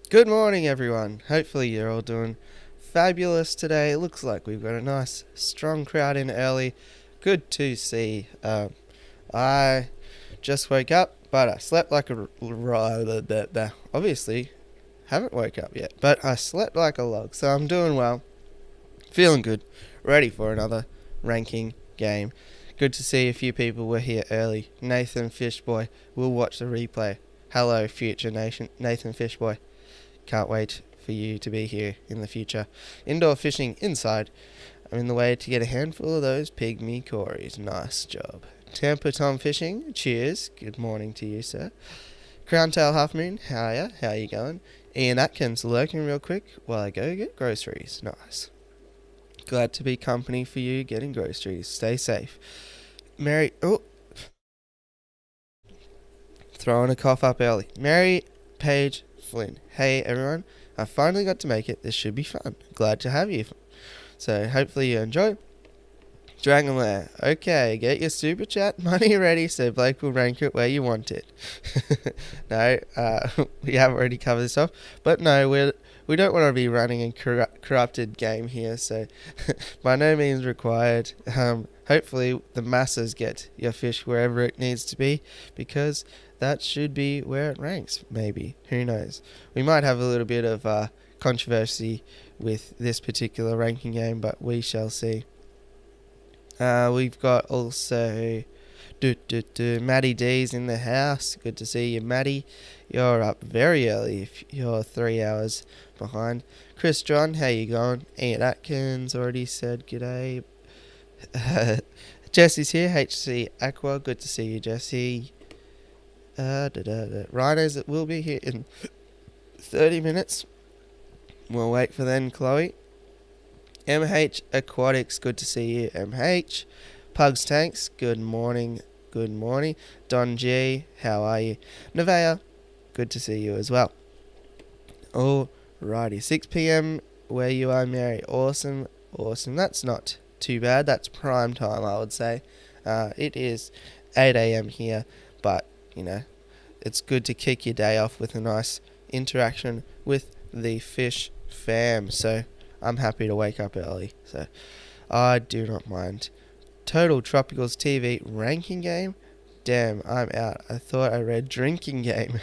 Good morning, everyone. Hopefully, you're all doing fabulous today. It looks like we've got a nice, strong crowd in early. Good to see. I just woke up, but I slept like obviously, haven't woke up yet, but I slept like a log, so I'm doing well. Feeling good. Ready for another ranking game. Good to see a few people were here early. Nathan Fishboy will watch the replay. Hello, future Nathan Fishboy. Can't wait for you to be here in the future. Indoor fishing inside. I'm in the way to get a handful of those pygmy cories. Nice job. Tampa Tom Fishing. Cheers. Good morning to you, sir. Crown Tail Half Moon. How are ya? How you going? Ian Atkins lurking real quick while I go get groceries. Nice. Glad to be company for you getting groceries. Stay safe. Mary. Oh. Throwing a cough up early. Mary Page Flynn. Hey everyone, I finally got to make it. This should be fun. Glad to have you. So hopefully you enjoy. Dragon Lair. Okay, get your super chat money ready so Blake will rank it where you want it. No, we have already covered this off. But no, we don't want to be running a corrupted game here, so by no means required. Hopefully the masses get your fish wherever it needs to be, because that should be where it ranks, maybe. Who knows? We might have a little bit of controversy with this particular ranking game, but we shall see. We've got also Maddie D's in the house. Good to see you, Maddie. You're up very early if you're 3 hours behind. Chris John, how you going? Ian Atkins already said g'day. Jesse's here, HC Aqua. Good to see you, Jesse. Rhinos that will be here in 30 minutes. We'll wait for them, Chloe. MH Aquatics, good to see you, MH. Pugs Tanks, good morning, good morning. Don G, how are you? Nevea, good to see you as well. Alrighty, 6 p.m. where you are, Mary. Awesome, awesome. That's not too bad. That's prime time, I would say. It is 8 a.m. here, but, you know, it's good to kick your day off with a nice interaction with the fish fam. So I'm happy to wake up early, so I do not mind. Total Tropicals TV ranking game? Damn, I'm out. I thought I read drinking game.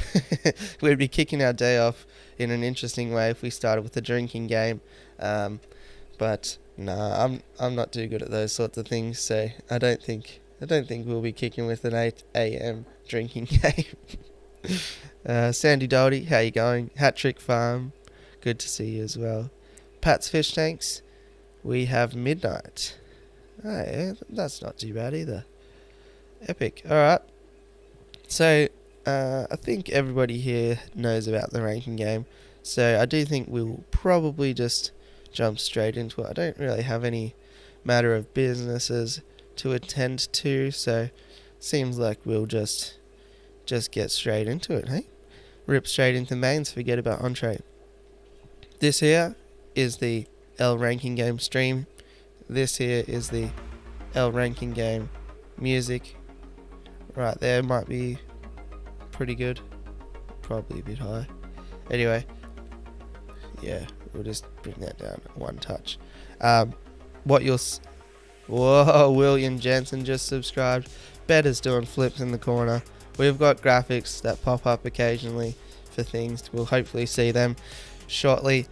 We'd be kicking our day off in an interesting way if we started with a drinking game. But nah, I'm not too good at those sorts of things, so I don't think we'll be kicking with an 8 a.m. drinking game. Sandy Doherty, how you going? Hat Trick Farm, good to see you as well. Pat's Fish Tanks, we have midnight. Oh, yeah, that's not too bad either. Epic. Alright. So, I think everybody here knows about the ranking game. So, I do think we'll probably just jump straight into it. I don't really have any matter of businesses to attend to. So, seems like we'll just get straight into it, hey? Rip straight into mains, forget about entree. This here is the L ranking game stream. This here is the L ranking game music. Right there might be pretty good. Probably a bit high. Anyway, yeah, we'll just bring that down one touch. Whoa, William Jensen just subscribed. Better's doing flips in the corner. We've got graphics that pop up occasionally for things. We'll hopefully see them shortly.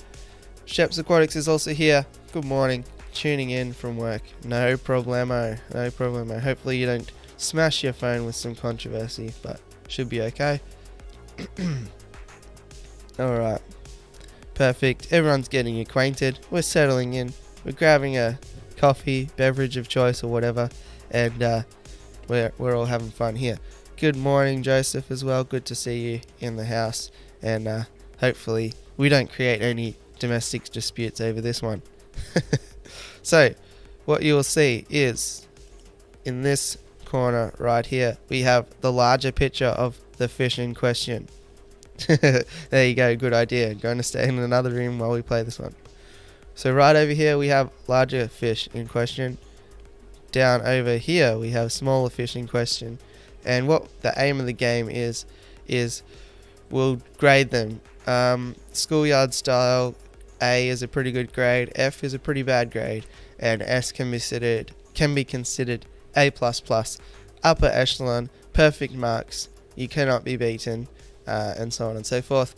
Sheps Aquatics is also here. Good morning. Tuning in from work. No problemo. No problemo. Hopefully you don't smash your phone with some controversy, but should be okay. Alright. Perfect. Everyone's getting acquainted. We're settling in. We're grabbing a coffee, beverage of choice or whatever, and we're all having fun here. Good morning, Joseph, as well. Good to see you in the house, and hopefully we don't create any domestic disputes over this one. So what you will see is in this corner right here we have the larger picture of the fish in question. There you go, good idea. I'm going to stay in another room while we play this one. So right over here we have larger fish in question. Down over here we have smaller fish in question. And what the aim of the game is we'll grade them. Schoolyard style, A is a pretty good grade, F is a pretty bad grade, and S can be considered A++, upper echelon, perfect marks, you cannot be beaten, and so on and so forth.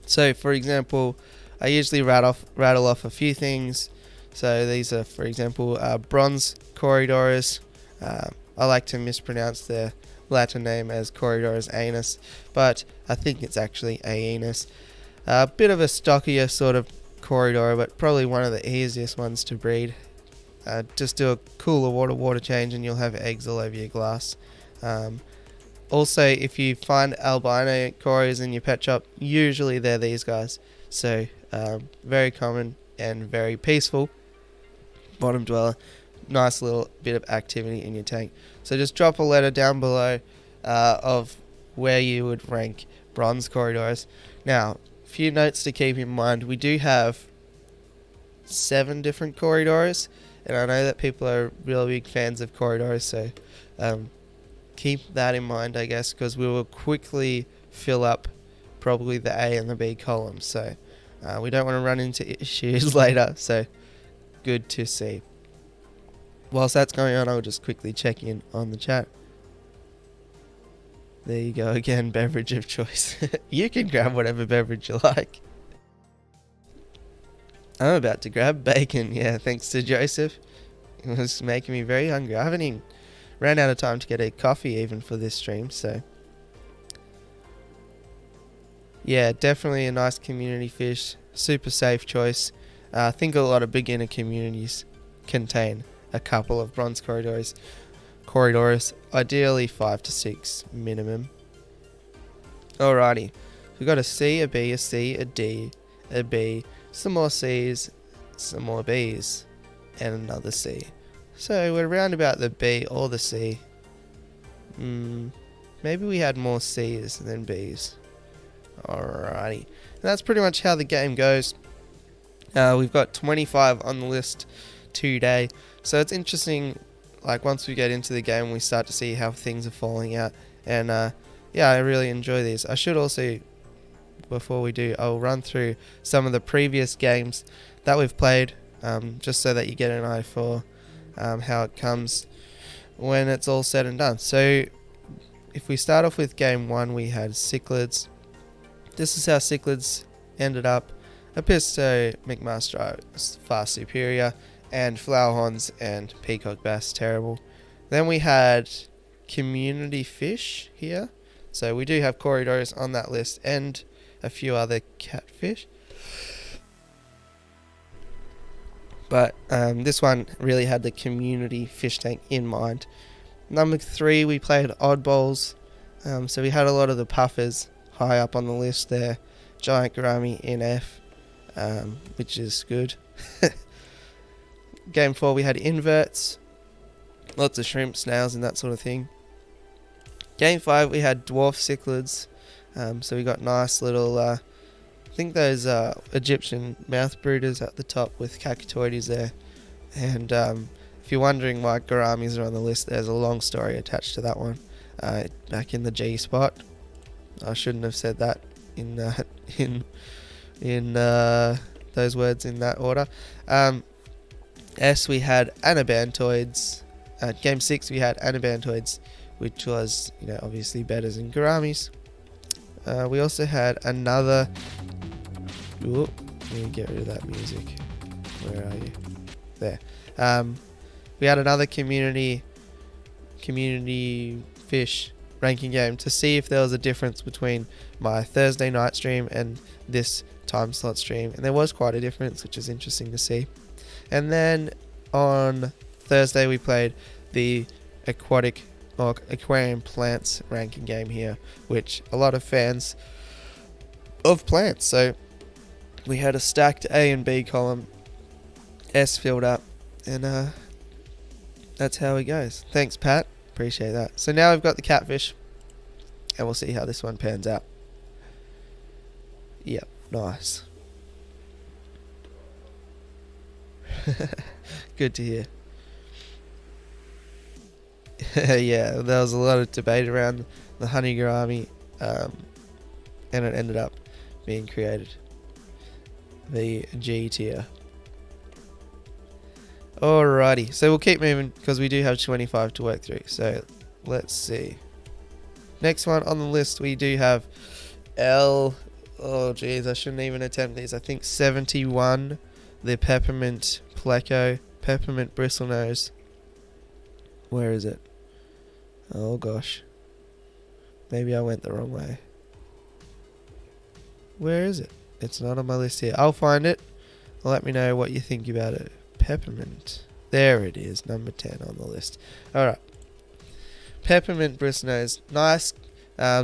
So, for example, I usually rattle off a few things. So these are, for example, bronze Corydoras. I like to mispronounce their Latin name as Corydoras anus, but I think it's actually Aenus. A bit of a stockier sort of Corydora, but probably one of the easiest ones to breed. Just do a cooler water change and you'll have eggs all over your glass. Also, if you find albino Corys in your pet shop, usually they're these guys. So, very common and very peaceful. Bottom dweller. Nice little bit of activity in your tank. So just drop a letter down below of where you would rank bronze Corydoras. Now, a few notes to keep in mind. We do have 7 different Corydoras, and I know that people are really big fans of Corydoras, so keep that in mind, I guess, because we will quickly fill up probably the A and the B columns. So we don't want to run into issues later, so good to see. Whilst that's going on, I'll just quickly check in on the chat. There you go again, beverage of choice. You can grab whatever beverage you like. I'm about to grab bacon, yeah, thanks to Joseph. It was making me very hungry. I haven't even ran out of time to get a coffee even for this stream, so yeah, definitely a nice community fish. Super safe choice. I think a lot of beginner communities contain a couple of bronze Corydoras, ideally 5 to 6 minimum. Alrighty, we've got a C, a B, a C, a D, a B, some more C's, some more B's, and another C. So we're around about the B or the C. Maybe we had more C's than B's. Alrighty, and that's pretty much how the game goes. We've got 25 on the list today, so it's interesting. Like once we get into the game, we start to see how things are falling out, and yeah, I really enjoy these. I should also, before we do, I'll run through some of the previous games that we've played, just so that you get an eye for how it comes when it's all said and done. So if we start off with game 1, we had Cichlids. This is how Cichlids ended up. Episto McMaster is far superior, and Flowerhorns and Peacock Bass terrible. Then we had Community Fish here. So we do have Corydoras on that list and a few other catfish. But this one really had the community fish tank in mind. Number 3, we played Oddballs. So we had a lot of the puffers high up on the list there. Giant Gourami in F, which is good. Game 4, we had Inverts. Lots of shrimp, snails, and that sort of thing. Game 5, we had Dwarf Cichlids. So we got nice little, I think those Egyptian mouth brooders at the top with Cacatoides there. And if you're wondering why Gouramis are on the list, there's a long story attached to that one. Back in the G spot. I shouldn't have said that in those words in that order. S, we had Anabantoids. Game 6, we had Anabantoids, which was, obviously better than Gouramis. We also had another... Ooh, let me get rid of that music. Where are you? There. We had another community fish ranking game to see if there was a difference between my Thursday night stream and this time slot stream, and there was quite a difference, which is interesting to see. And then on Thursday we played the aquarium plants ranking game here, which a lot of fans of plants. So we had a stacked A and B column, S filled up, and that's how it goes. Thanks, Pat. Appreciate that. So now we've got the catfish, and we'll see how this one pans out. Yep, nice. Good to hear. Yeah, there was a lot of debate around the honey gourami. and it ended up being created. The G tier. Alrighty, so we'll keep moving because we do have 25 to work through. So let's see. Next one on the list, we do have oh geez, I shouldn't even attempt these. I think 71, the Peppermint Pleco, Peppermint Bristlenose. Where is it? Oh gosh. Maybe I went the wrong way. Where is it? It's not on my list here. I'll find it. Let me know what you think about it. Peppermint. There it is, number 10 on the list. Alright. Peppermint Bristlenose. Nice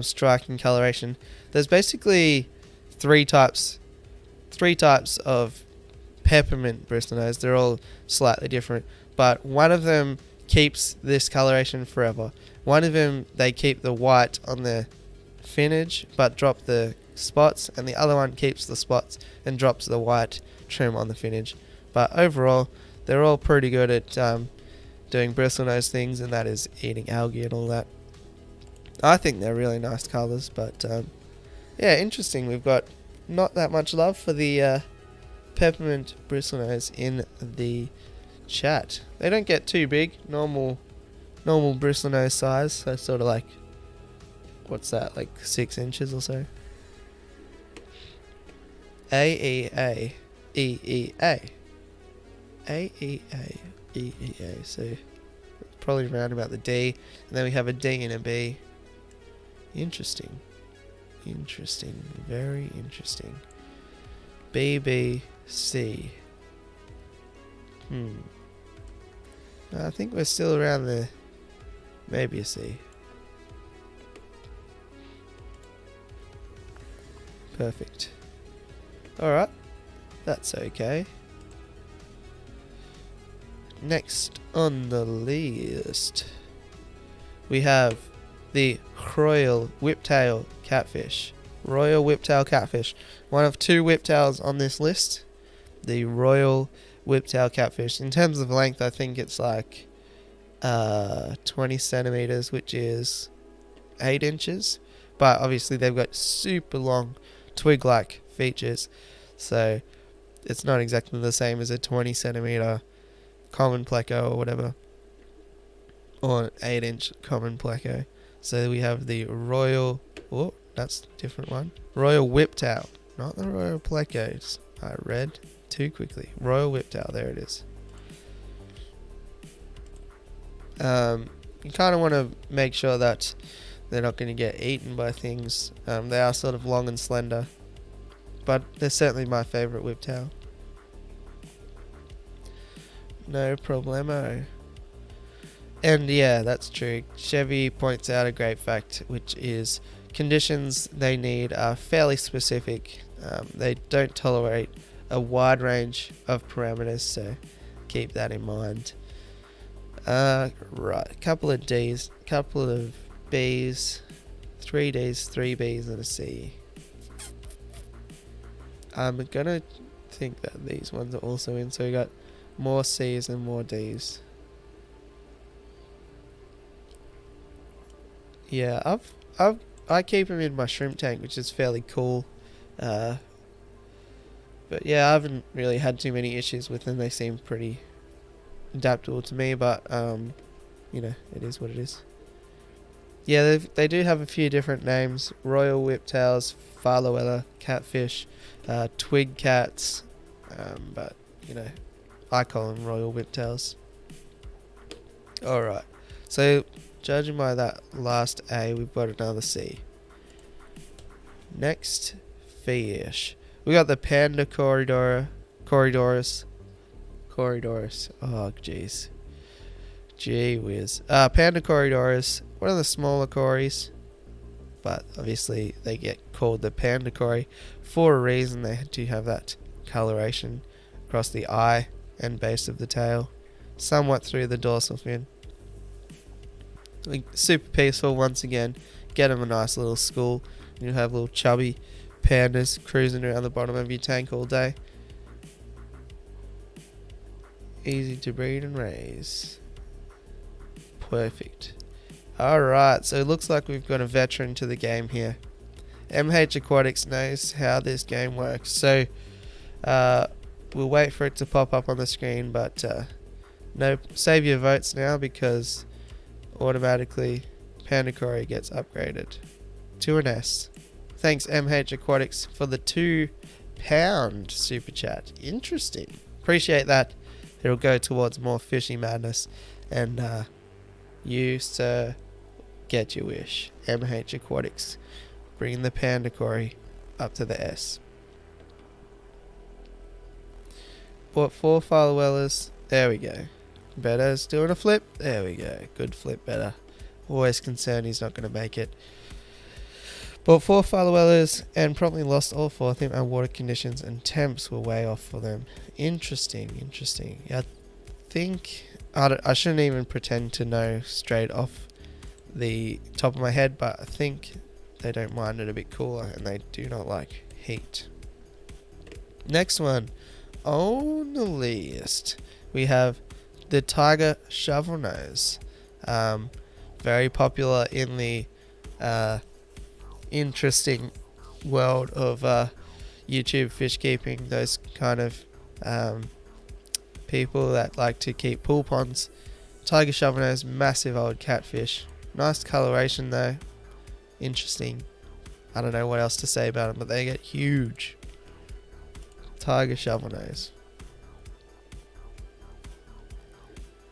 striking coloration. There's basically three types of Peppermint Bristlenose. They're all slightly different, but one of them keeps this coloration forever. One of them, they keep the white on the finnage but drop the spots, and the other one keeps the spots and drops the white trim on the finnage. But overall, they're all pretty good at doing bristlenose things, and that is eating algae and all that. I think they're really nice colours, but yeah, interesting. We've got not that much love for the Peppermint Bristlenose in the chat. They don't get too big, normal bristlenose size, so sort of like, what's that, like 6 inches or so. AEA, EEA, AEA, EEA, so probably around about the D, and then we have a D and a B. Interesting, very interesting. BBC. I think we're still around the maybe a C. Perfect. Alright, that's okay. Next on the list, we have the Royal Whiptail Catfish. Royal Whiptail Catfish. One of 2 whiptails on this list. The Royal Whiptail Catfish. In terms of length, I think it's like 20 centimeters, which is 8 inches. But obviously they've got super long twig-like features, so it's not exactly the same as a 20 centimeter common Pleco or whatever, or an 8-inch common Pleco. So we have the Royal, oh, that's a different one, Royal Whiptail, not the Royal Plecos. I read too quickly. Royal Whiptail, there it is. You kind of want to make sure that they're not going to get eaten by things. They are sort of long and slender, but they're certainly my favourite whiptail. No problemo. And yeah, that's true. Chevy points out a great fact, which is conditions they need are fairly specific. They don't tolerate a wide range of parameters, so keep that in mind. Right, a couple of D's, couple of B's, 3 D's, 3 B's and a C. I'm gonna think that these ones are also in, so we got more C's and more D's. Yeah, I keep them in my shrimp tank, which is fairly cool. But yeah, I haven't really had too many issues with them. They seem pretty adaptable to me, but you know, it is what it is. Yeah, they do have a few different names: Royal Whiptails, Farlowella Catfish, Twig Cats, but you know, I call them Royal Whiptails. Alright, so judging by that last A, we've got another C. Next fish, we got the Panda Corydoras. Oh jeez, gee whiz. Panda Corydoras, one of the smaller cories, but obviously they get called the Panda Cory for a reason. They do have that coloration across the eye and base of the tail, somewhat through the dorsal fin. Super peaceful once again. Get them a nice little school. You'll have little chubby pandas cruising around the bottom of your tank all day. Easy to breed and raise. Perfect. Alright, so it looks like we've got a veteran to the game here. MH Aquatics knows how this game works, so we'll wait for it to pop up on the screen, but no, save your votes now because automatically Panda Cory gets upgraded to an S. Thanks MH Aquatics for the £2 super chat. Interesting. Appreciate that. It'll go towards more fishy madness, and you, sir, get your wish. MH Aquatics, bringing the Panda Cory up to the S. Bought 4 Farwellers. There we go. Better's doing a flip. There we go. Good flip, Better. Always concerned he's not going to make it. Bought 4 Farwellers and probably lost all 4. I think our water conditions and temps were way off for them. Interesting. I think I shouldn't even pretend to know straight off the top of my head, but I think they don't mind it a bit cooler and they do not like heat. Next one on the list, we have the tiger shovelnose. Very popular in the interesting world of YouTube fish keeping. Those kind of people that like to keep pool ponds. Tiger shovelnose, massive old catfish. Nice coloration though. Interesting. I don't know what else to say about them, but they get huge. Tiger shovelnose.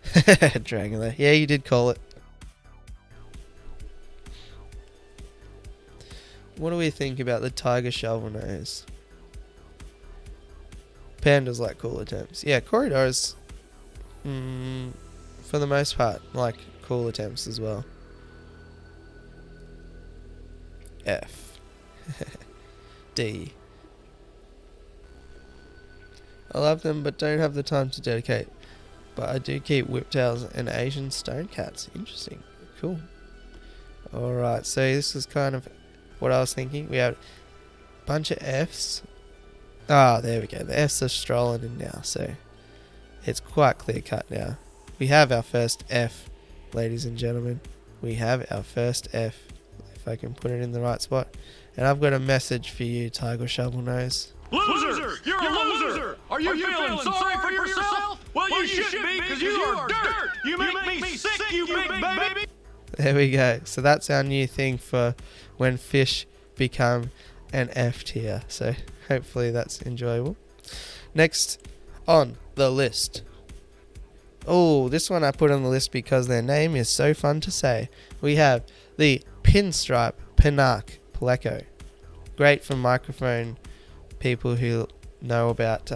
Dragula. Yeah, you did call it. What do we think about the tiger shovelnose? Pandas like cooler temps. Yeah, Corydoras, for the most part, like cooler temps as well. F. D. I love them, but don't have the time to dedicate. But I do keep whiptails and Asian stone cats. Interesting. Cool. Alright, so this is kind of what I was thinking. We have a bunch of Fs. Ah, there we go. The Fs are strolling in now, so it's quite clear cut now. We have our first F, ladies and gentlemen. We have our first F, if I can put it in the right spot. And I've got a message for you, Tiger Shovelnose. Loser! You're a loser! Are you feeling sorry for yourself? Well, you should be, because you are dirt! You make me sick, you big baby! There we go. So that's our new thing for when fish become an F tier. So hopefully that's enjoyable. Next on the list. Oh, this one I put on the list because their name is so fun to say. We have the Pinstripe Pinak Pleco. Great for microphone people who know about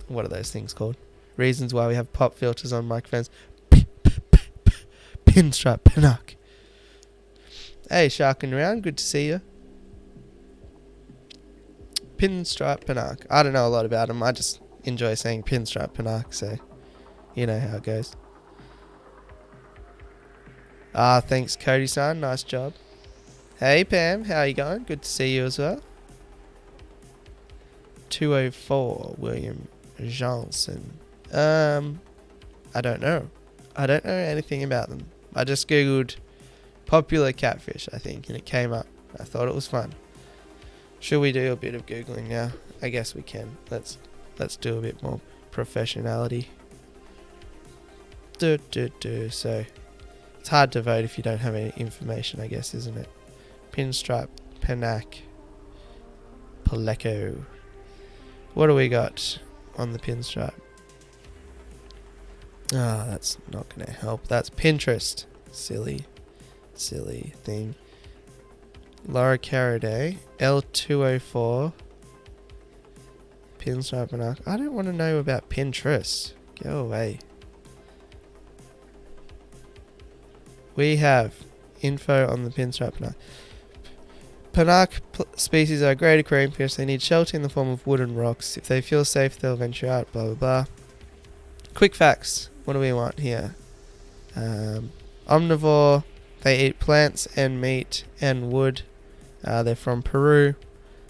what are those things called? Reasons why we have pop filters on microphones. Pinstripe Pinak. Hey, sharking around. Good to see you. Pinstripe Pinak. I don't know a lot about them. I just enjoy saying Pinstripe Pinak, so you know how it goes. Thanks, Cody-san. Nice job. Hey, Pam. How you going? Good to see you as well. 204 William Johnson. I don't know. I don't know anything about them. I just googled popular catfish, I think, and it came up. I thought it was fun. Should we do a bit of googling now? I guess we can. Let's do a bit more professionality. So it's hard to vote if you don't have any information, I guess, isn't it? Pinstripe, Pinak, Pleco. What do we got on the Pinstripe? That's not going to help. That's Pinterest. Silly thing. Laura Cariday, L204, Pinstripe Pinak. I don't want to know about Pinterest. Go away. We have info on the Pinstripe Pinak. Pinak species are a great aquarium fish. They need shelter in the form of wood and rocks. If they feel safe, they'll venture out, blah, blah, blah. Quick facts. What do we want here? Omnivore. They eat plants and meat and wood. They're from Peru.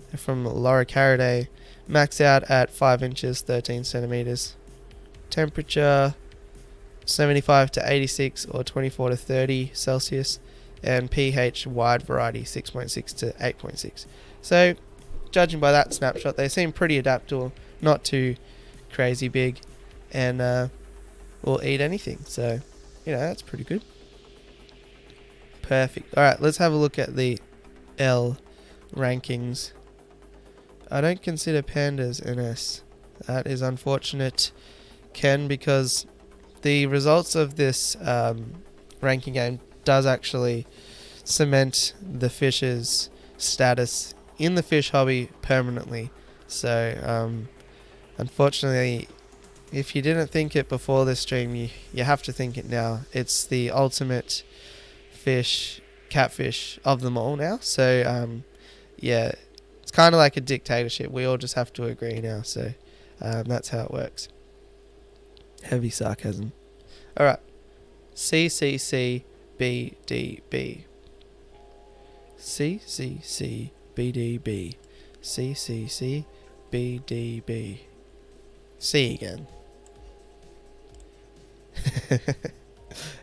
They're from Loricaridae. Max out at 5 inches, 13 centimeters. Temperature 75 to 86 or 24 to 30 Celsius. and pH wide variety 6.6 to 8.6. So judging by that snapshot, they seem pretty adaptable, not too crazy big, and will eat anything. So, that's pretty good. Perfect. Alright, let's have a look at the L rankings. I don't consider pandas an S. That is unfortunate, Ken, because the results of this ranking game does actually cement the fish's status in the fish hobby permanently. So, unfortunately, if you didn't think it before this stream, you have to think it now. It's the ultimate catfish of them all now. So, yeah, it's kind of like a dictatorship. We all just have to agree now. So, that's how it works. Heavy sarcasm. Alright. CCCBDB. CCCBDB. CCCBDB. C again.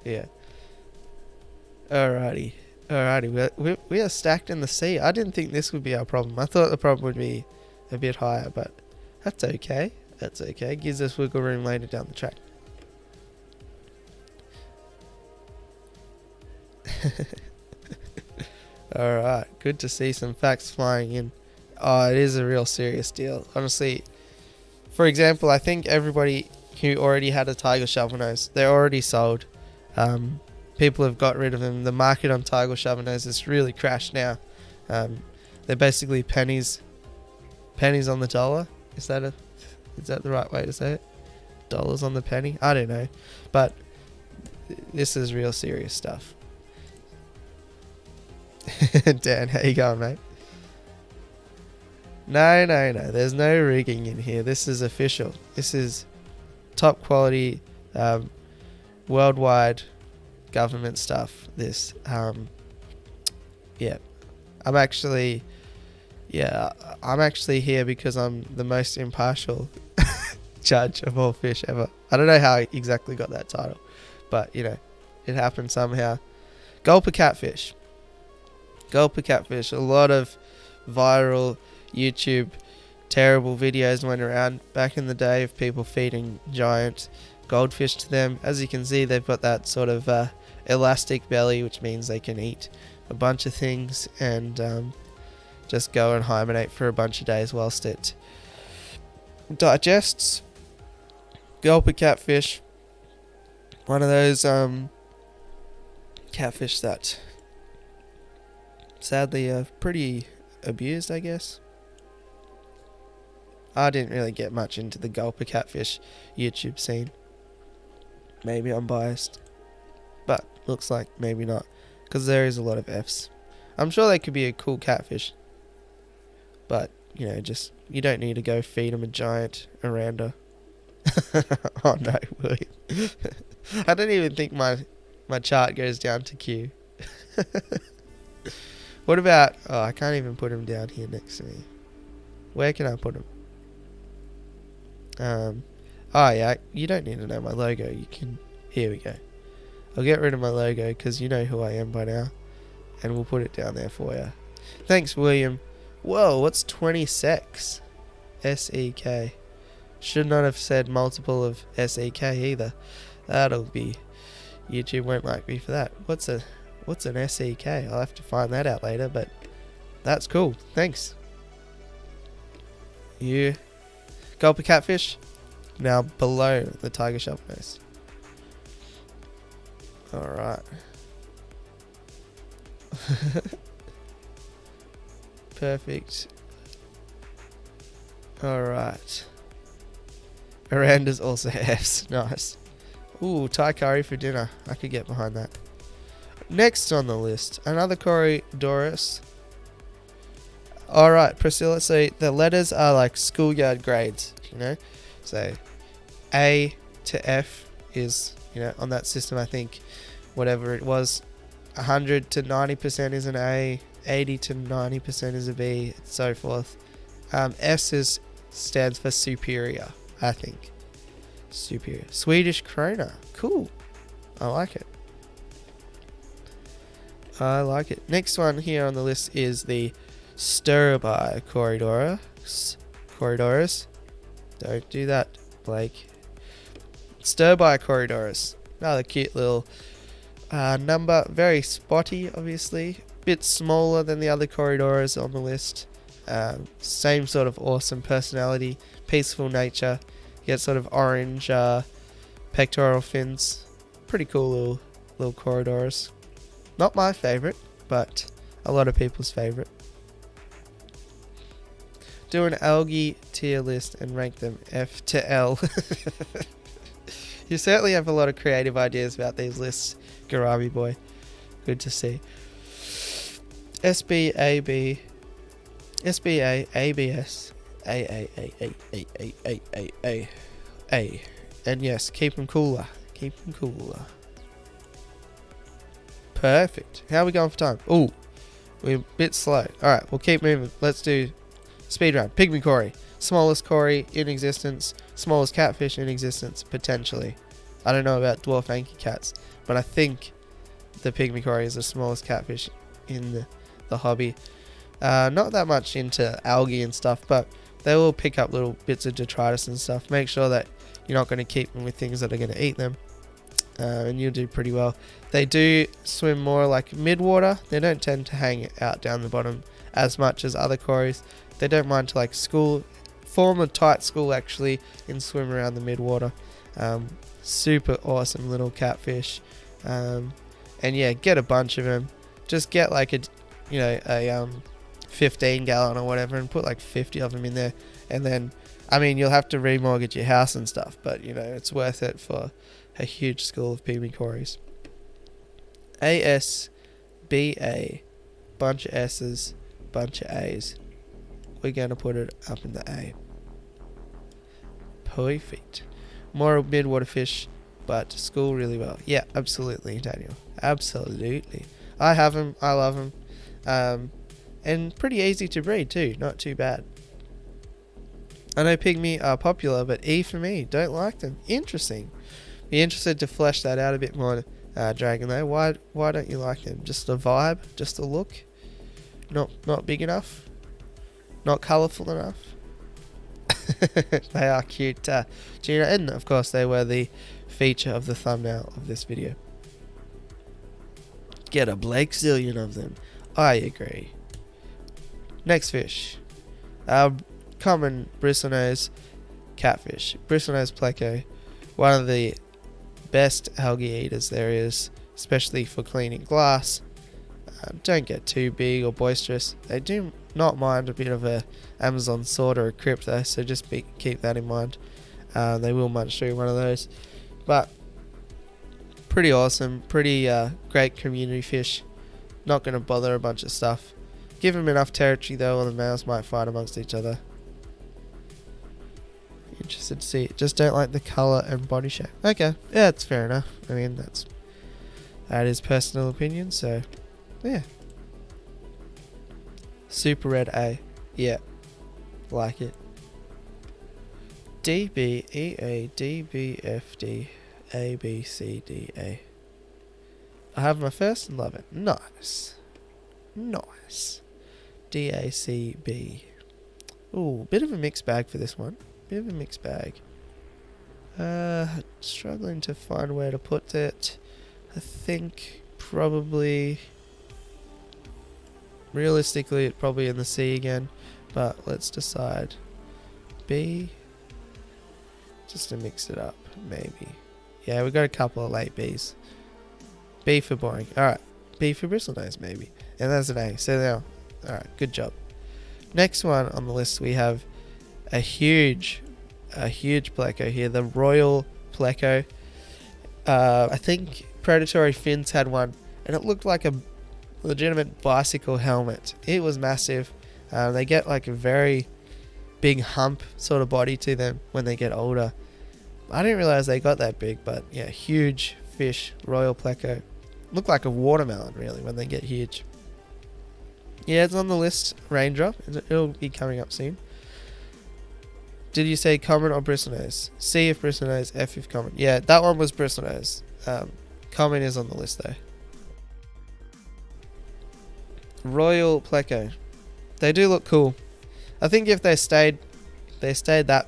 Yeah. Alrighty. We are stacked in the C. I didn't think this would be our problem. I thought the problem would be a bit higher, but that's okay. That's okay. Gives us wiggle room later down the track. Alright, good to see some facts flying in. Oh, it is a real serious deal. Honestly, for example, I think everybody who already had a tiger shovelnose, they're already sold. People have got rid of them. The market on tiger shovelnose has really crashed now. They're basically pennies on the dollar. Is that the right way to say it? Dollars on the penny? I don't know. But this is real serious stuff. Dan, how you going, mate? No. There's no rigging in here. This is official. This is top quality, worldwide government stuff. This, yeah. I'm actually here because I'm the most impartial judge of all fish ever. I don't know how I exactly got that title, but it happened somehow. Gulper Catfish. A lot of viral YouTube terrible videos went around back in the day of people feeding giant goldfish to them. As you can see, they've got that sort of elastic belly, which means they can eat a bunch of things and just go and hibernate for a bunch of days whilst it digests. Gulper Catfish, one of those catfish that sadly are pretty abused, I guess. I didn't really get much into the Gulper Catfish YouTube scene. Maybe I'm biased, but looks like maybe not, because there is a lot of Fs. I'm sure they could be a cool catfish, but just you don't need to go feed them a giant oranda. Oh no, William. I don't even think my chart goes down to Q. What about... Oh, I can't even put him down here next to me. Where can I put him? Oh yeah, you don't need to know my logo. You can... Here we go. I'll get rid of my logo because you know who I am by now. And we'll put it down there for you. Thanks, William. Whoa, what's 20 secs? SEK. Should not have said multiple of SEK either. That'll be... YouTube won't like me for that. What's an SEK? I'll have to find that out later, but that's cool. Thanks. You Gulper Catfish, now below the tiger shovelnose. Alright. Perfect. Alright. Oranda's also F's. Nice. Ooh, Thai curry for dinner. I could get behind that. Next on the list, another Corydoras. Alright, Priscilla, so the letters are like schoolyard grades, So A to F is, on that system, I think, whatever it was, 100 to 90% is an A, 80 to 90% is a B, and so forth. S stands for superior, I think. Superior. Swedish krona. Cool. I like it. I like it. Next one here on the list is the Stir-by Corydoras. Don't do that, Blake. Stir-by Corydoras. Another cute little number. Very spotty, obviously. Bit smaller than the other Corydoras on the list. Same sort of awesome personality. Peaceful nature. You get sort of orange pectoral fins. Pretty cool little Corydoras. Not my favourite, but a lot of people's favourite. Do an algae tier list and rank them F to L. You certainly have a lot of creative ideas about these lists, Garami boy. Good to see. SBA, ABS, A. And yes, keep them cooler. Keep them cooler. Perfect. How are we going for time? Ooh, we're a bit slow. Alright, we'll keep moving. Let's do speed round. Pygmy Cory. Smallest Cory in existence. Smallest catfish in existence, potentially. I don't know about dwarf anky cats, but I think the Pygmy Cory is the smallest catfish in the hobby. Not that much into algae and stuff, but they will pick up little bits of detritus and stuff. Make sure that you're not going to keep them with things that are going to eat them. And you'll do pretty well. They do swim more like mid-water. They don't tend to hang out down the bottom as much as other Corys. They don't mind to like form a tight school actually and swim around the mid-water. Super awesome little catfish. And yeah, get a bunch of them. Just get like a 15 gallon or whatever and put like 50 of them in there. And then, I mean, you'll have to remortgage your house and stuff, but you know, it's worth it for a huge school of Pygmy Corys. ASBA. Bunch of S's, bunch of A's. We're going to put it up in the A. Perfect. More mid-water fish, but school really well. Yeah, absolutely, Daniel. Absolutely. I have them. I love them. And pretty easy to breed too. Not too bad. I know Pygmy are popular, but E for me. Don't like them. Interesting. Be interested to flesh that out a bit more, Dragon though. Why don't you like them? Just a vibe? Just a look? Not big enough? Not colourful enough? They are cute, Gina, and of course they were the feature of the thumbnail of this video. Get a Blakezillion of them. I agree. Next fish. Common Bristlenose Catfish. Bristlenose Pleco. One of the best algae eaters there is, especially for cleaning glass. Don't get too big or boisterous. They do not mind a bit of a Amazon sword or a crypt though, so just keep that in mind. They will munch through one of those, but pretty awesome, pretty great community fish. Not going to bother a bunch of stuff. Give them enough territory though, or the males might fight amongst each other. Interested to see it. Just don't like the colour and body shape. Okay, yeah, it's fair enough. I mean, that is personal opinion, so yeah. Super Red A. Yeah. Like it. DBEA DBFD ABCDA. I have my first and love it. Nice. Nice. DACB. Ooh, bit of a mixed bag for this one. Bit of a mixed bag. Struggling to find where to put it. I think probably, realistically, it's probably in the C again, but let's decide. B, just to mix it up, maybe. Yeah, we got a couple of late B's. B for boring. Alright, B for Bristlenose, maybe. And that's an A. So now, alright, good job. Next one on the list, we have a huge Pleco here, the Royal Pleco. I think Predatory Fins had one, and it looked like a legitimate bicycle helmet. It was massive. They get like a very big hump sort of body to them when they get older. I didn't realize they got that big, but yeah, huge fish, Royal Pleco. Look like a watermelon really when they get huge. Yeah, it's on the list, Raindrop. It'll be coming up soon. Did you say common or Bristlenose? C if Bristlenose, F if common. Yeah, that one was Bristlenose. Common is on the list though. Royal Pleco. They do look cool. I think if they stayed that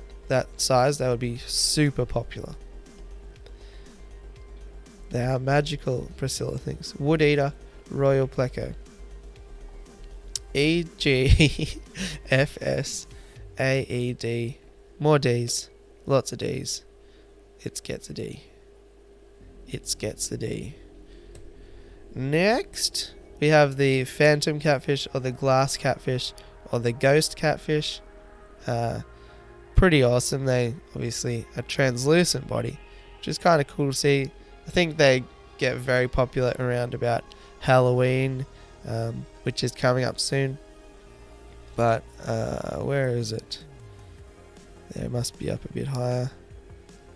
size, they would be super popular. They are magical Priscilla things. Wood Eater, Royal Pleco. EGFSAED. More D's. Lots of D's. It gets a D. It gets a D. Next, we have the Phantom Catfish, or the Glass Catfish, or the Ghost Catfish. Pretty awesome. They obviously a translucent body, which is kind of cool to see. I think they get very popular around about Halloween, which is coming up soon. But where is it? There, it must be up a bit higher.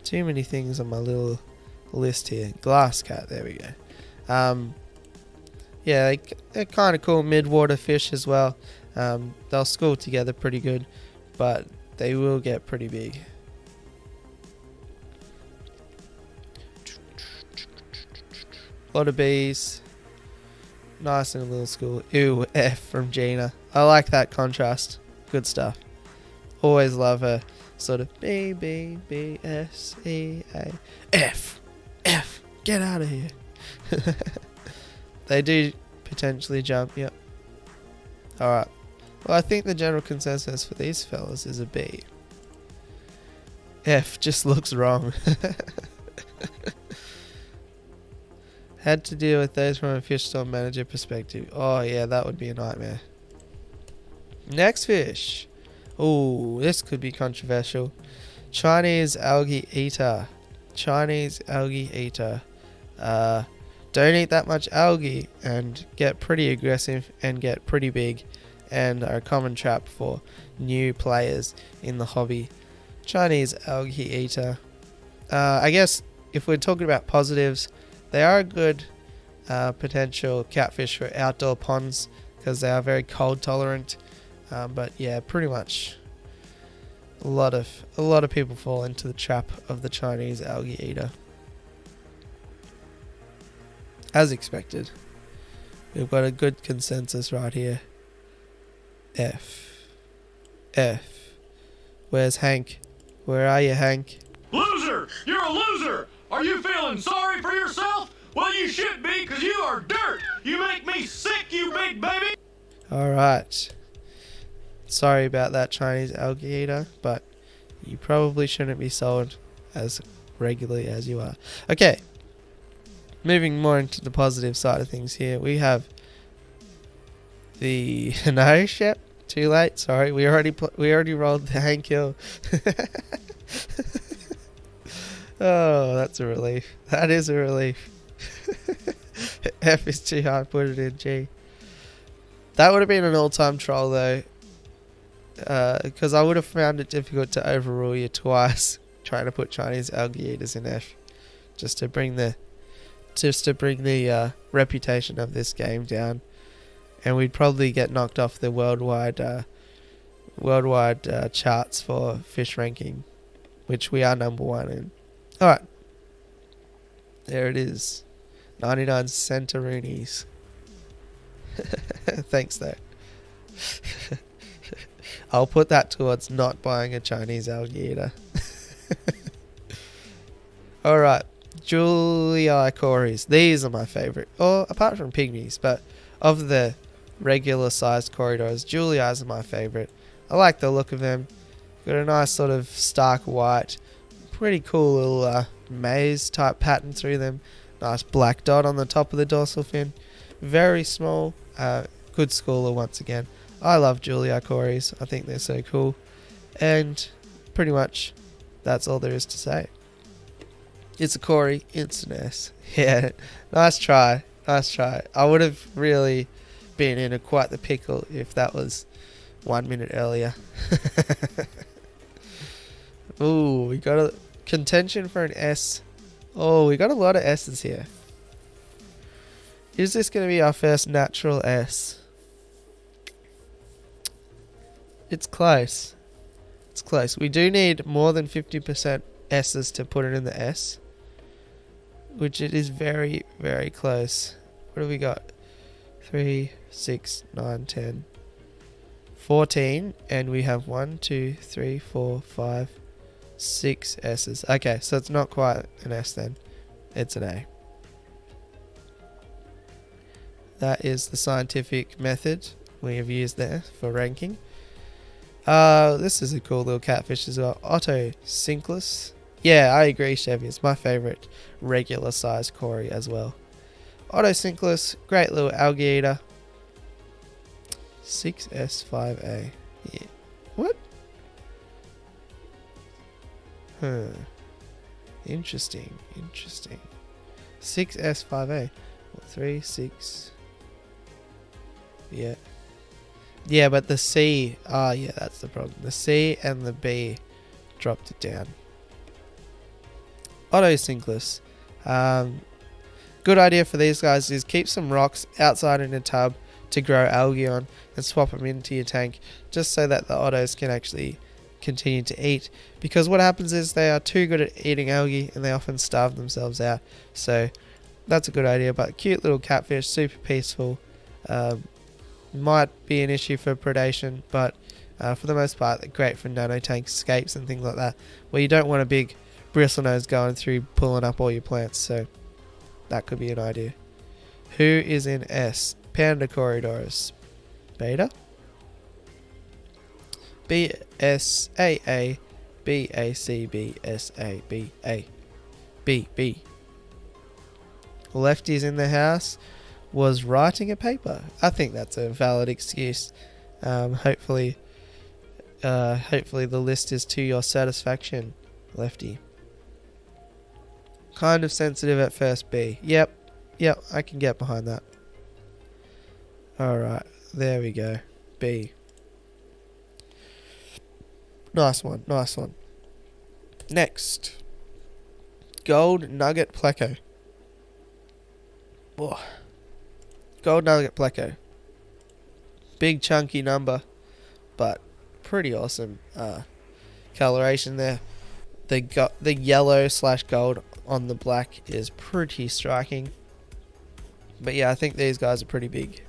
Too many things on my little list here. Glass cat, there we go. Yeah, they're kind of cool mid-water fish as well. They'll school together pretty good, but they will get pretty big. A lot of bees. Nice in a little school. Ew, F from Gina. I like that contrast. Good stuff. Always love a sort of B, B, B, S, E, A, F. F. Get out of here. They do potentially jump, yep. Alright. Well, I think the general consensus for these fellas is a B. F just looks wrong. Had to deal with those from a fish store manager perspective. Oh yeah, that would be a nightmare. Next fish. Ooh, this could be controversial. Chinese Algae Eater. Chinese Algae Eater. Don't eat that much algae and get pretty aggressive and get pretty big, and are a common trap for new players in the hobby. Chinese Algae Eater. I guess if we're talking about positives, they are a good potential catfish for outdoor ponds because they are very cold tolerant. But yeah, pretty much a lot of people fall into the trap of the Chinese Algae Eater. As expected. We've got a good consensus right here. F. F. Where's Hank? Where are you, Hank? Loser! You're a loser! Are you feeling sorry for yourself? Well, you should be, because you are dirt! You make me sick, you big baby! Alright. Sorry about that, Chinese Algae Eater, but you probably shouldn't be sold as regularly as you are. Okay. Moving more into the positive side of things here, we have the no, Shep, too late. Sorry, we already rolled the Hank Hill. Oh, that's a relief. That is a relief. F is too hard. Put it in G. That would have been an all-time troll though, because I would have found it difficult to overrule you twice trying to put Chinese Algae Eaters in F, just to bring the reputation of this game down, and we'd probably get knocked off the worldwide charts for fish ranking, which we are #1 in. Alright, there it is, 99 centaroonies. Thanks though. I'll put that towards not buying a Chinese Algae Eater. Alright, Julii Cories. These are my favourite. Or apart from pygmies, but of the regular sized Corydoras, Juliis are my favourite. I like the look of them. Got a nice sort of stark white, pretty cool little maze type pattern through them. Nice black dot on the top of the dorsal fin. Very small. Good schooler once again. I love Julii Cories. I think they're so cool. And pretty much that's all there is to say. It's a Cory, it's an S. Yeah, nice try. Nice try. I would have really been in quite the pickle if that was 1 minute earlier. Ooh, we got a contention for an S. Oh, we got a lot of S's here. Is this going to be our first natural S? It's close. It's close. We do need more than 50% S's to put it in the S, which it is very, very close. What have we got? 3, 6, 9, 10, 14, and we have 1, 2, 3, 4, 5, 6 S's. Okay, so it's not quite an S then. It's an A. That is the scientific method we have used there for ranking. This is a cool little catfish as well. Cichlids. Yeah, I agree, Chevy. It's my favourite regular sized cory as well. Cichlids, great little algae eater. 6S5A. Yeah. What? Huh. Interesting. 6S5A. 3, 6. Yeah. Yeah, but the C. Yeah, that's the problem. The C and the B dropped it down. Cichlids. Good idea for these guys is keep some rocks outside in a tub to grow algae on and swap them into your tank just so that the ottos can actually continue to eat, because what happens is they are too good at eating algae and they often starve themselves out. So that's a good idea. But cute little catfish, super peaceful. Might be an issue for predation, but for the most part they're great for nano tank escapes and things like that, where you don't want a big bristlenose going through pulling up all your plants. So that could be an idea. Who is in S? Panda Corydoras. Beta? BSAA BACBSA BB. Lefty's in the house was writing a paper. I think that's a valid excuse. Hopefully the list is to your satisfaction, Lefty. Kind of sensitive at first, B. Yep, I can get behind that. Alright, there we go. B. Nice one. Next. Gold Nugget Pleco. Whoa. Gold Nugget Pleco. Big chunky number, but pretty awesome coloration there. The yellow / gold on the black is pretty striking. But yeah, I think these guys are pretty big.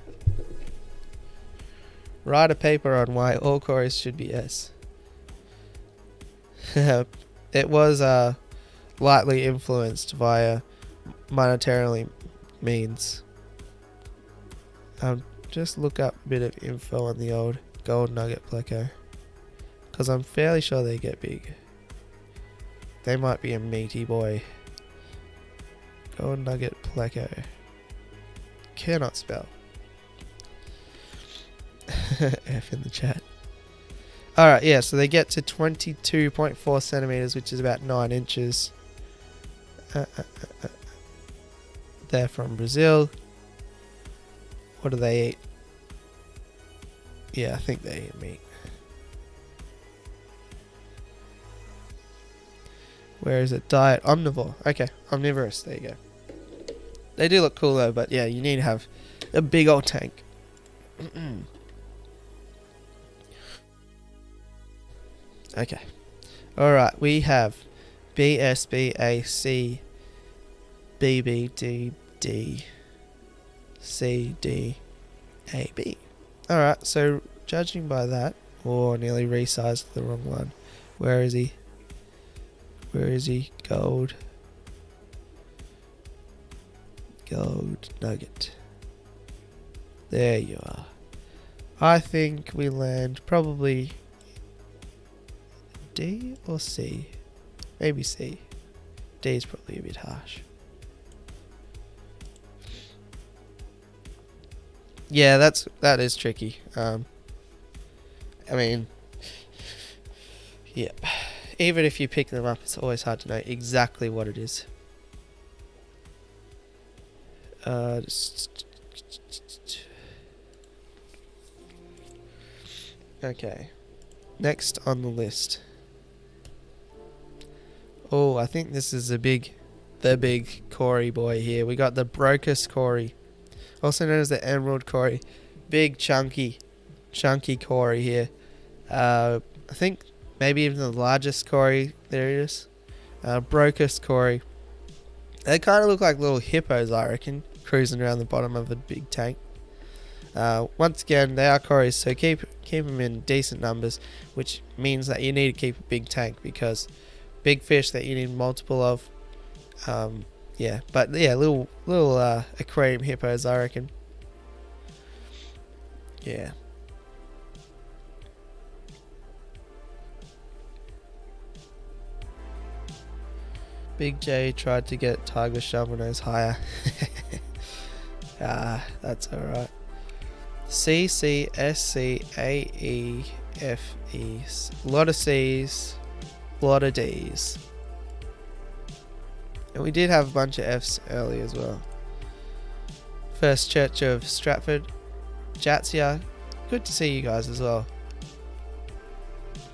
Write a paper on why all cories should be S. It was lightly influenced via monetarily means. Just look up a bit of info on the old Gold Nugget Pleco, because I'm fairly sure they get big. They might be a meaty boy. Gold Nugget Pleco. Cannot spell. F in the chat. Alright, yeah, so they get to 22.4 centimeters, which is about 9 inches. They're from Brazil. What do they eat? Yeah, I think they eat meat. Where is it? Diet omnivore. Okay, omnivorous. There you go. They do look cool though, but yeah, you need to have a big old tank. Okay. Alright, we have BSBAC BBDD CDAB. Alright, so judging by that, nearly resized the wrong one. Where is he? Gold Nugget. There you are. I think we land probably D or C. Maybe C. D is probably a bit harsh. Yeah, that is tricky. I mean, yeah. Even if you pick them up, it's always hard to know exactly what it is. Okay. Next on the list. Oh, I think this is the big cory boy here. We got the Brocus cory, also known as the Emerald cory. Big chunky cory here. I think maybe even the largest cory there is. Brocus cory. They kind of look like little hippos, I reckon, cruising around the bottom of a big tank. Once again, they are cories, so keep them in decent numbers, which means that you need to keep a big tank, because big fish that you need multiple of. Yeah, but yeah, little aquarium hippos, I reckon. Yeah. Big J tried to get Tiger Shovelnose higher. That's alright. C, C, S, C, A, E, F, E. A lot of C's, a lot of D's. And we did have a bunch of F's early as well. First Church of Stratford. Jatsia. Good to see you guys as well.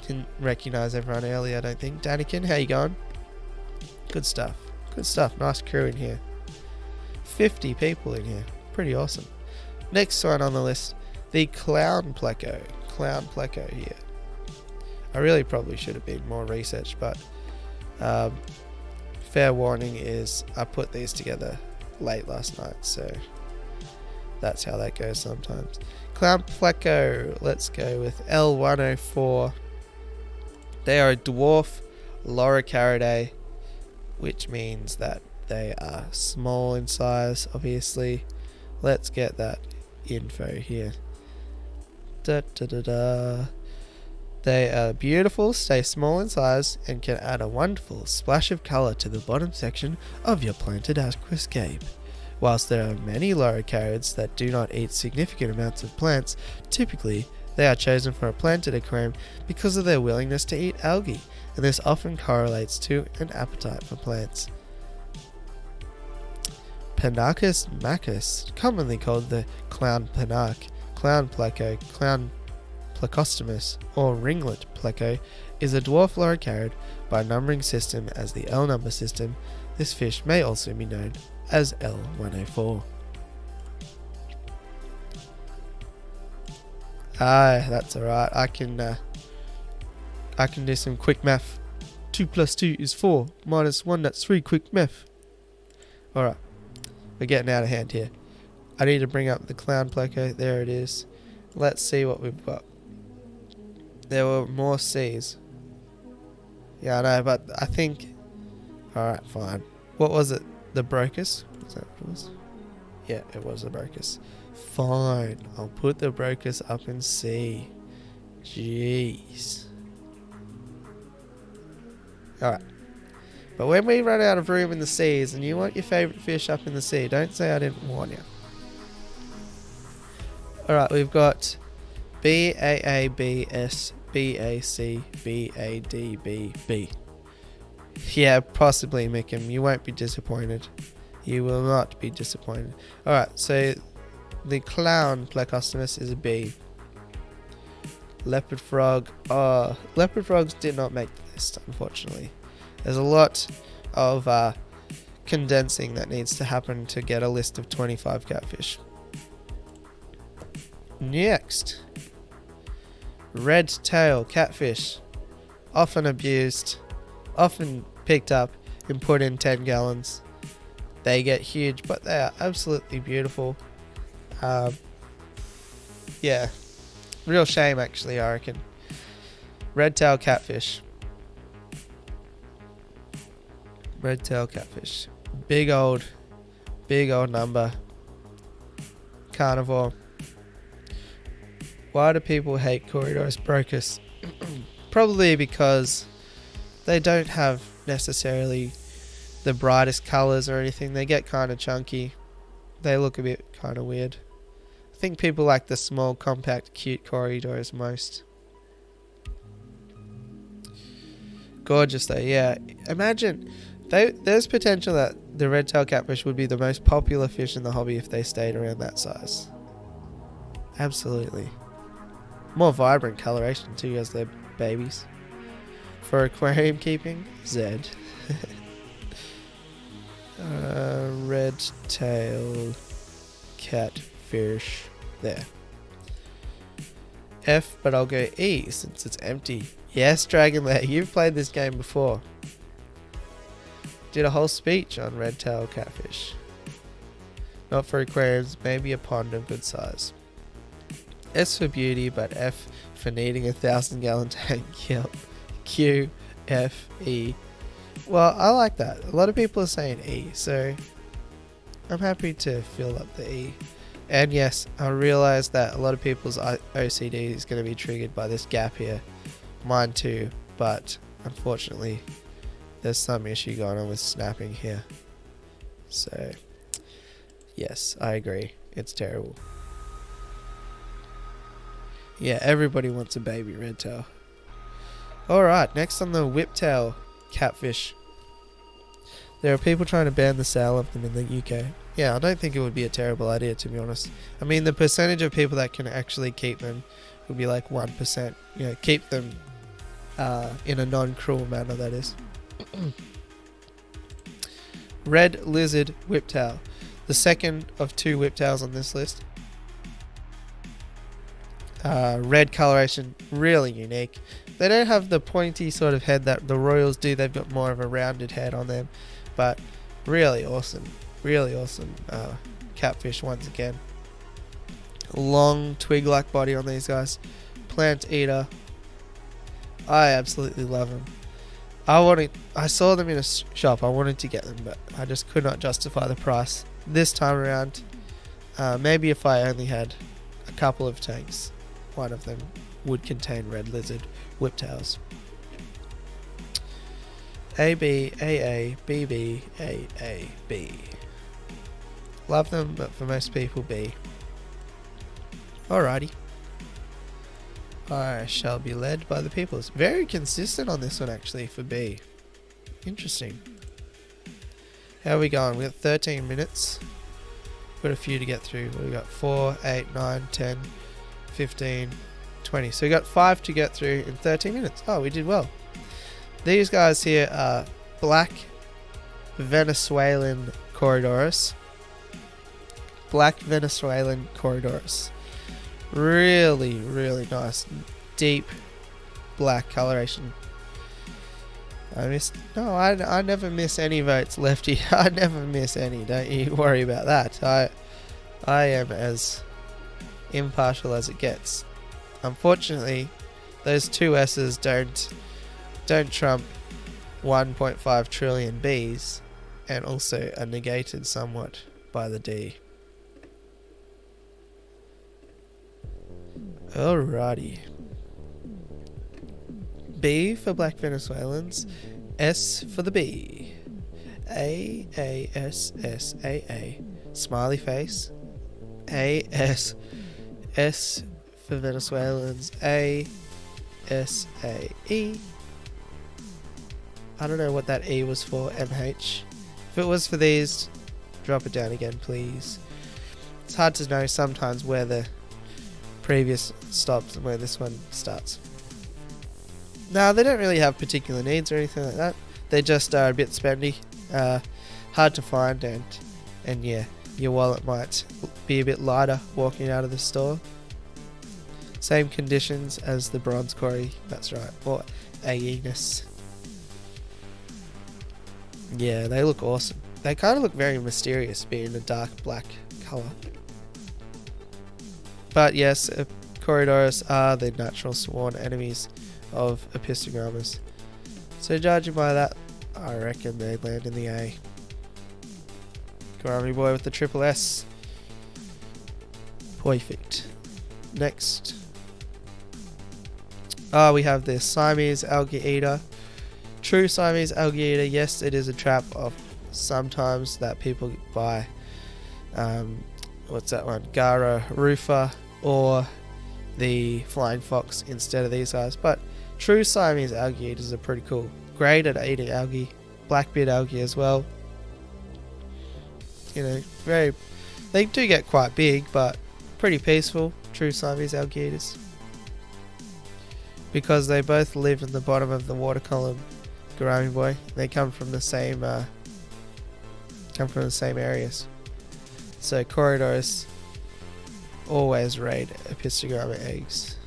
Didn't recognise everyone earlier, I don't think. Danikin, how you going? Good stuff. Good stuff. Nice crew in here. 50 people in here. Pretty awesome. Next one on the list. The Clown Pleco. Clown Pleco here. I really probably should have been more research, but fair warning is I put these together late last night, so that's how that goes sometimes. Clown Pleco. Let's go with L104. They are a dwarf Loricaridae, which means that they are small in size, obviously. Let's get that info here. They are beautiful, stay small in size, and can add a wonderful splash of colour to the bottom section of your planted aquascape. Whilst there are many loricarids that do not eat significant amounts of plants, typically they are chosen for a planted aquarium because of their willingness to eat algae, and this often correlates to an appetite for plants. Pinacus macus, commonly called the clown Pinak, clown pleco, clown plecostomus, or ringlet pleco, is a dwarf loricarid by numbering system as the L number system. This fish may also be known as L104. That's alright. I can do some quick math. 2 plus 2 is 4. Minus 1, that's 3 quick math. Alright. We're getting out of hand here. I need to bring up the clown pleco. There it is. Let's see what we've got. There were more C's. Yeah, I know, but I think... Alright, fine. What was it? The Brocus? Was that what it was? Yeah, it was the Brocus. Fine. I'll put the Brocus up in C. Jeez. Alright. But when we run out of room in the C's and you want your favourite fish up in the C, don't say I didn't warn you. Alright, we've got BAABS, BAC, BADBB. Yeah, possibly, Mickham. You won't be disappointed. You will not be disappointed. Alright, so the clown Plecostomus is a B. Leopard frog. Leopard frogs did not make the list, unfortunately. There's a lot of condensing that needs to happen to get a list of 25 catfish. Next, red tail catfish. Often abused, often picked up and put in 10 gallons. They get huge, but they are absolutely beautiful. Yeah, real shame actually, I reckon. Red tail catfish. Red tail catfish. Big old number. Carnivore. Why do people hate Corydoras brocus? Probably because they don't have necessarily the brightest colours or anything. They get kind of chunky. They look a bit kind of weird. I think people like the small, compact, cute Corydoras most. Gorgeous though, yeah. Imagine, there's potential that the red tail catfish would be the most popular fish in the hobby if they stayed around that size. Absolutely. More vibrant coloration too as they're babies. For aquarium keeping, Z. Red tail catfish. There. F, but I'll go E since it's empty. Yes, Dragonlair, you've played this game before. Did a whole speech on red tail catfish. Not for aquariums, maybe a pond of good size. S for beauty, but F for needing a 1,000-gallon tank. Yep. Q, F, E. Well, I like that. A lot of people are saying E, so I'm happy to fill up the E. And yes, I realize that a lot of people's OCD is going to be triggered by this gap here. Mine too, but unfortunately, there's some issue going on with snapping here. So, yes, I agree. It's terrible. Yeah, everybody wants a baby redtail. Alright, next on the Whiptail Catfish. There are people trying to ban the sale of them in the UK. Yeah, I don't think it would be a terrible idea, to be honest. I mean, the percentage of people that can actually keep them would be like 1%. You know, keep them in a non-cruel manner, that is. Red Lizard Whiptail. The second of 2 Whiptails on this list. Red coloration, really unique. They don't have the pointy sort of head that the Royals do. They've got more of a rounded head on them. But really awesome. Really awesome catfish once again. Long twig-like body on these guys. Plant eater. I absolutely love them. I saw them in a shop. I wanted to get them, but I just could not justify the price this time around. Maybe if I only had a couple of tanks, one of them would contain red lizard whiptails. AB, AA, BB, AA, B. Love them, but for most people, B. Alrighty. I shall be led by the people. It's very consistent on this one, actually, for B. Interesting. How are we going? We've got 13 minutes. Got a few to get through. We've got 4, 8, 9, 10, 15, 20. So we got 5 to get through in 13 minutes. Oh, we did well. These guys here are black Venezuelan Corydoras. Black Venezuelan Corydoras. Really, really nice, deep black coloration. I never miss any votes, Lefty. I never miss any. Don't you worry about that. I am as impartial as it gets. Unfortunately, those 2 S's don't trump 1.5 trillion B's, and also are negated somewhat by the D. Alrighty. B for black Venezuelans, S for the B. A, S, S, A. Smiley face. A, S, S for Venezuelans, A, S, A, E. I don't know what that E was for, MH. If it was for these, drop it down again, please. It's hard to know sometimes where the previous stops and where this one starts. No, they don't really have particular needs or anything like that. They just are a bit spendy, hard to find, and yeah, your wallet might be a bit lighter walking out of the store. Same conditions as the bronze cory, that's right, or Aeginus. Yeah, they look awesome. They kind of look very mysterious, being a dark black colour. But yes, Corydoras are the natural sworn enemies of Epistogrammas. So judging by that, I reckon they land in the A. Gourami boy with the triple S. Perfect. Next. We have the Siamese Algae Eater. True Siamese Algae Eater, yes, it is a trap of sometimes that people buy. What's that one? Gara Rufa or the Flying Fox instead of these guys. But true Siamese Algae Eaters are pretty cool. Great at eating algae. Blackbeard algae as well. You know, they do get quite big, but pretty peaceful. True Siamese Algae Eaters. Because they both live in the bottom of the water column. Gourami boy. They come from the same areas. So Corydoras always raid Epistogramma eggs.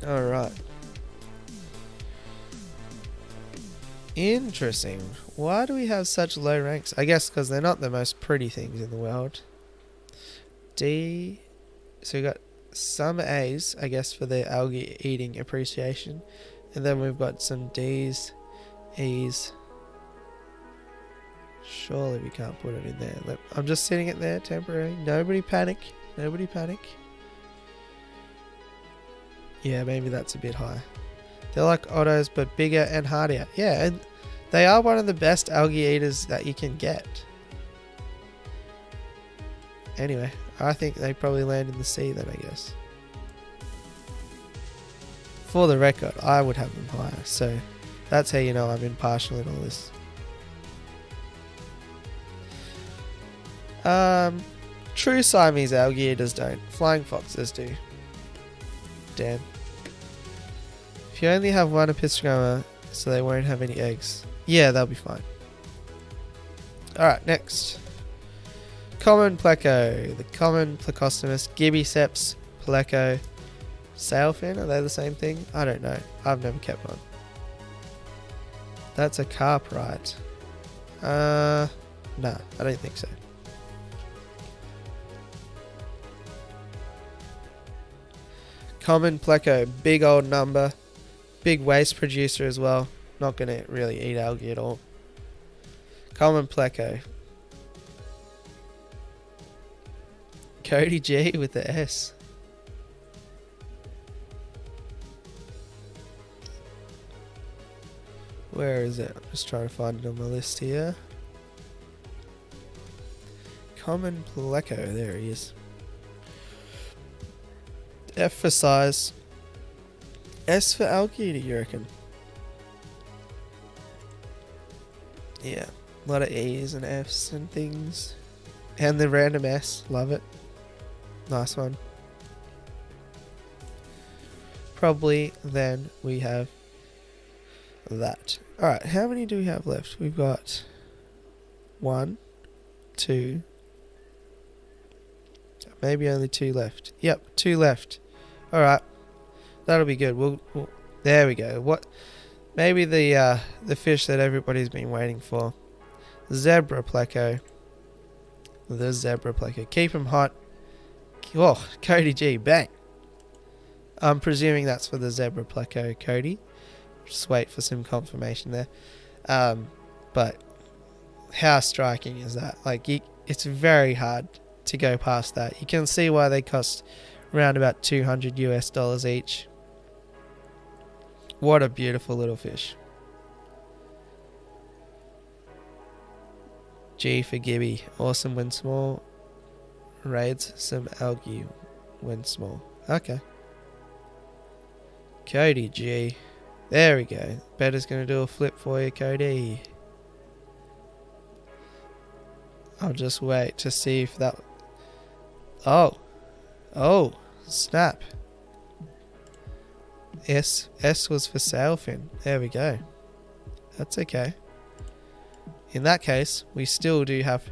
Alright. Interesting. Why do we have such low ranks? I guess because they're not the most pretty things in the world. D. So we got some A's, I guess, for the algae eating appreciation. And then we've got some D's, E's. Surely we can't put it in there. I'm just sitting it there temporarily. Nobody panic. Nobody panic. Yeah, maybe that's a bit high. They're like Ottos, but bigger and hardier. Yeah, and they are one of the best algae eaters that you can get. Anyway, I think they probably land in the sea then, I guess. For the record, I would have them higher, so that's how you know I'm impartial in all this. True Siamese algae eaters don't. Flying foxes do. Damn. If you only have one episcoma, so they won't have any eggs. Yeah, they'll be fine. Alright, next. Common Pleco. The common Plecostomus. Gibiceps Pleco. Sailfin, are they the same thing? I don't know. I've never kept one. That's a carp, right? Nah, I don't think so. Common Pleco, big old number. Big waste producer as well. Not going to really eat algae at all. Common Pleco. Cody G with the S. Where is it? I'm just trying to find it on my list here. Common Pleco. There he is. F for size. S for algae, do you reckon? Yeah. A lot of E's and F's and things. And the random S. Love it. Nice one. Probably then we have that. Alright, how many do we have left? We've got 1, 2, maybe only 2 left. Yep, 2 left. Alright, that'll be good. We'll there we go. What? Maybe the fish that everybody's been waiting for. Zebra Pleco. The Zebra Pleco. Keep them hot. Oh, Cody G, bang. I'm presuming that's for the Zebra Pleco, Cody. Just wait for some confirmation there. But how striking is that? Like, it's very hard to go past that. You can see why they cost around about $200 US each. What a beautiful little fish. G for Gibby. Awesome when small. Raids some algae when small. Okay. Cody G. There we go. Better's going to do a flip for you, Cody. I'll just wait to see if that... Oh. Oh. Snap. S was for sailfin. There we go. That's okay. In that case, we still do have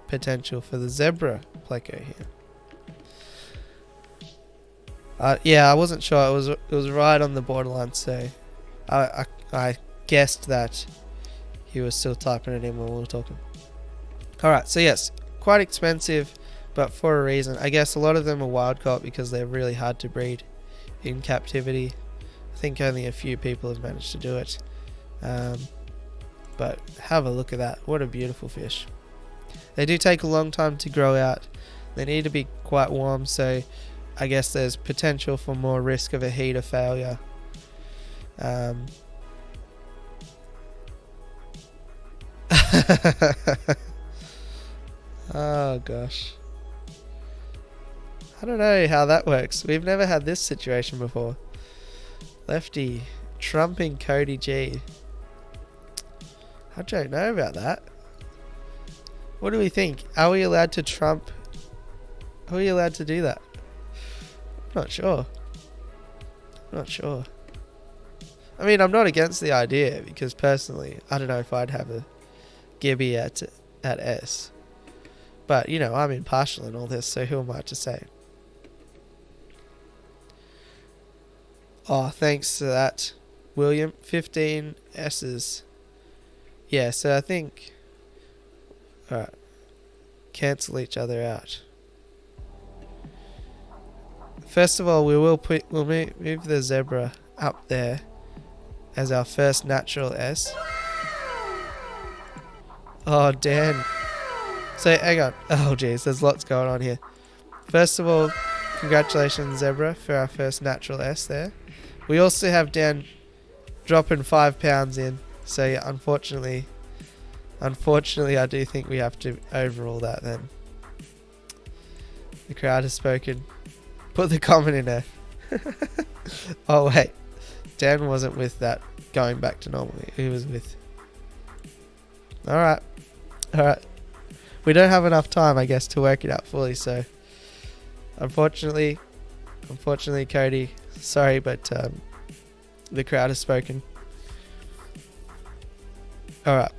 potential for the Zebra Pleco here. Yeah, I wasn't sure. It was right on the borderline, so I guessed that he was still typing it in when we were talking. Alright, so yes, quite expensive, but for a reason. I guess a lot of them are wild caught because they're really hard to breed in captivity. I think only a few people have managed to do it. But have a look at that. What a beautiful fish. They do take a long time to grow out. They need to be quite warm, so I guess there's potential for more risk of a heater failure. Oh gosh. I don't know how that works. We've never had this situation before. Lefty trumping Cody G. I don't know about that. What do we think? Are we allowed to trump? Are we allowed to do that? I'm not sure. I mean, I'm not against the idea because personally, I don't know if I'd have a Gibby at S. But, you know, I'm impartial in all this, so who am I to say? Oh, thanks to that, William. 15 S's yeah, so I think... Alright. Cancel each other out. First of all, we'll move the zebra up there as our first natural S. Oh, Dan. So, hang on. Oh, jeez, there's lots going on here. First of all, congratulations, Zebra, for our first natural S there. We also have Dan dropping £5 in. So, yeah, unfortunately, I do think we have to overrule that then. The crowd has spoken. Put the comment in there. Oh, wait. Dan wasn't with that going back to normal. He was with... Alright. Alright. We don't have enough time, I guess, to work it out fully, so... Unfortunately, Cody, sorry, but the crowd has spoken. Alright.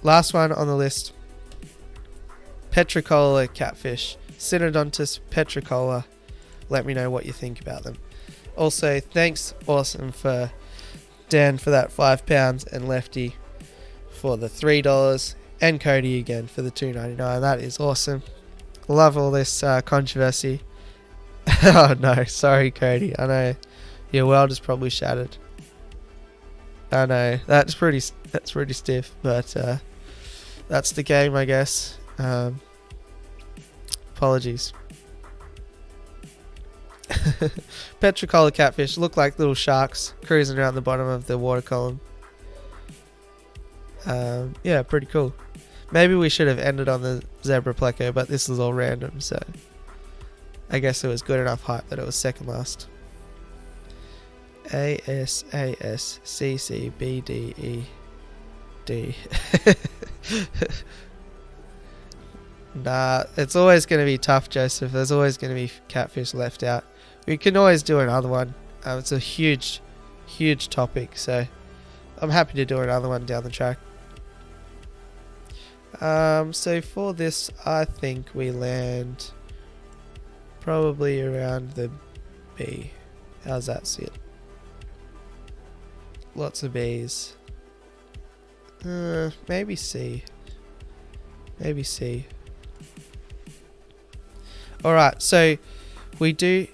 Last one on the list. Tail Catfish. Synodontis petricola. Let me know what you think about them. Also, thanks, Awesome, for Dan for that £5 and Lefty for the $3 and Cody again for the $2.99. That is awesome. Love all this controversy. Oh no, sorry Cody. I know your world is probably shattered. I know that's pretty stiff, but that's the game, I guess. Apologies. Tail Catfish look like little sharks cruising around the bottom of the water column. Yeah, pretty cool. Maybe we should have ended on the zebra Pleco, but this is all random, so I guess it was good enough hype that it was second last. A S A S C C B D E D. Nah, it's always going to be tough, Joseph. There's always going to be catfish left out. We can always do another one. It's a huge topic, so I'm happy to do another one down the track. So for this, I think we land probably around the B. How's that sit? Lots of B's. Maybe C. Maybe C. Alright, so we do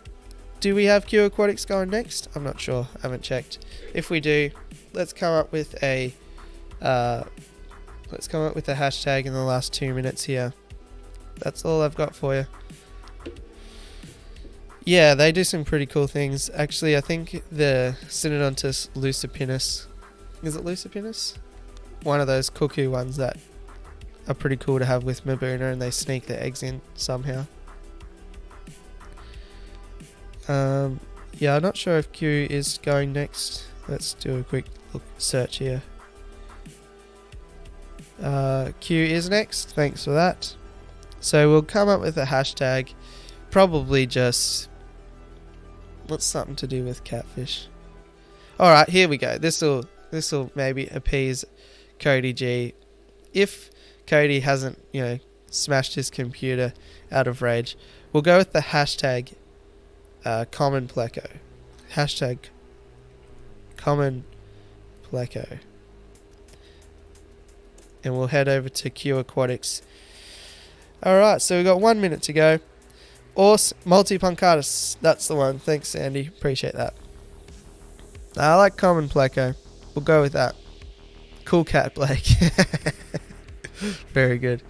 we have Q Aquatics going next? I'm not sure, I haven't checked. If we do, let's come up with a hashtag in the last 2 minutes here. That's all I've got for you. Yeah, they do some pretty cool things. Actually, I think the Synodontis lucipinus, is it lucipinus? One of those cuckoo ones that are pretty cool to have with Mabuna, and they sneak their eggs in somehow. Yeah, I'm not sure if Q is going next. Let's do a quick search here. Q is next. Thanks for that. So we'll come up with a hashtag. Probably just... what's something to do with catfish? Alright, here we go. This'll maybe appease Cody G. If Cody hasn't, smashed his computer out of rage, we'll go with the hashtag common Pleco. Hashtag common Pleco. And we'll head over to Q Aquatics. Alright, so we've got 1 minute to go. Multi-puncatus, that's the one. Thanks, Sandy. Appreciate that. I like common Pleco. We'll go with that. Cool cat, Blake. Very good.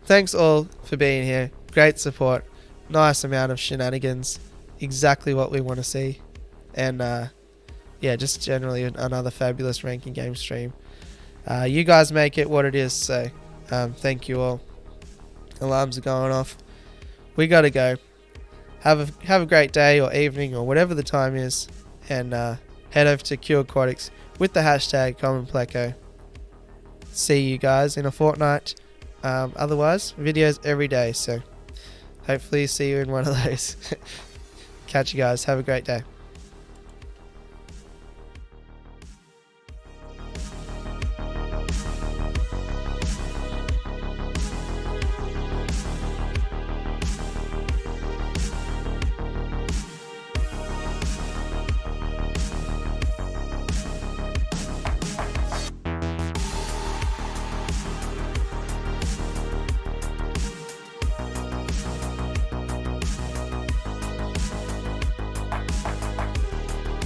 Thanks all for being here. Great support. Nice amount of shenanigans. Exactly what we want to see. And yeah, just generally another fabulous ranking game stream. You guys make it what it is, so thank you all. Alarms are going off. We gotta go. Have a great day or evening or whatever the time is, and head over to Q Aquatics with the hashtag common Pleco. See you guys in a fortnight. Otherwise, videos every day, so hopefully see you in one of those. Catch you guys. Have a great day.